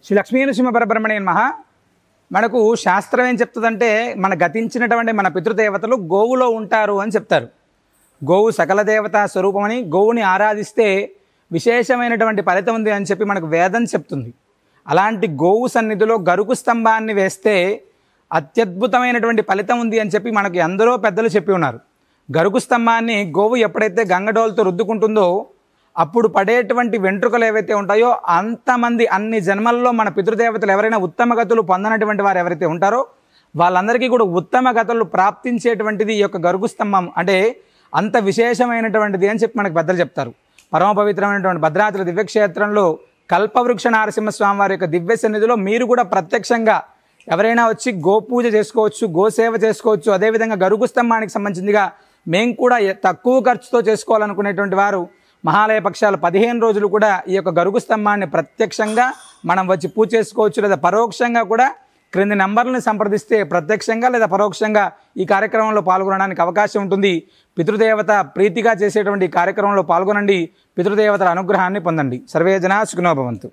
శ్రీ లక్ష్మీనరసింహ పరబ్రహ్మణే నమః. మనకు శాస్త్రం ఏం చెప్తుందంటే మన గతించినటువంటి మన పితృదేవతలు గోవులో ఉంటారు అని చెప్తారు. గోవు సకల దేవతా స్వరూపమని, గోవుని ఆరాధిస్తే విశేషమైనటువంటి ఫలితం ఉంది అని చెప్పి మనకు వేదం చెప్తుంది. అలాంటి గోవు సన్నిధిలో గరుకు స్తంభాన్ని వేస్తే అత్యద్భుతమైనటువంటి ఫలితం ఉంది అని చెప్పి మనకి ఎందరో పెద్దలు చెప్పి ఉన్నారు. గరుకు స్తంభాన్ని గోవు ఎప్పుడైతే గంగడోలతో రుద్దుకుంటుందో అప్పుడు పడేటువంటి వెంట్రుకలు ఏవైతే ఉంటాయో అంతమంది అన్ని జన్మల్లో మన పితృదేవతలు ఎవరైనా ఉత్తమ గతులు పొందనటువంటి వారు ఎవరైతే ఉంటారో వాళ్ళందరికీ కూడా ఉత్తమ గతులు ప్రాప్తించేటువంటిది ఈ యొక్క గరుకు స్తంభం. అంటే అంత విశేషమైనటువంటిది అని చెప్పి మనకు పెద్దలు చెప్తారు. పరమ పవిత్రమైనటువంటి భద్రాచల దివ్యక్షేత్రంలో కల్పవృక్ష నారసింహస్వామి వారి యొక్క దివ్య సన్నిధిలో మీరు కూడా ప్రత్యక్షంగా ఎవరైనా వచ్చి గోపూజ చేసుకోవచ్చు, గోసేవ చేసుకోవచ్చు. అదేవిధంగా గరుకు స్తంభానికి సంబంధించిందిగా మేము కూడా తక్కువ ఖర్చుతో చేసుకోవాలనుకునేటువంటి వారు మహాలయ పక్షాలు 15 రోజులు కూడా ఈ యొక్క గరుకు స్తంభాన్ని ప్రత్యక్షంగా మనం వచ్చి పూజ చేసుకోవచ్చు. లేదా పరోక్షంగా కూడా క్రింది నంబర్లను సంప్రదిస్తే ప్రత్యక్షంగా లేదా పరోక్షంగా ఈ కార్యక్రమంలో పాల్గొనడానికి అవకాశం ఉంటుంది. పితృదేవత ప్రీతిగా చేసేటువంటి ఈ కార్యక్రమంలో పాల్గొనండి. పితృదేవతల అనుగ్రహాన్ని పొందండి. సర్వే జనా సుఖినో భవంతు.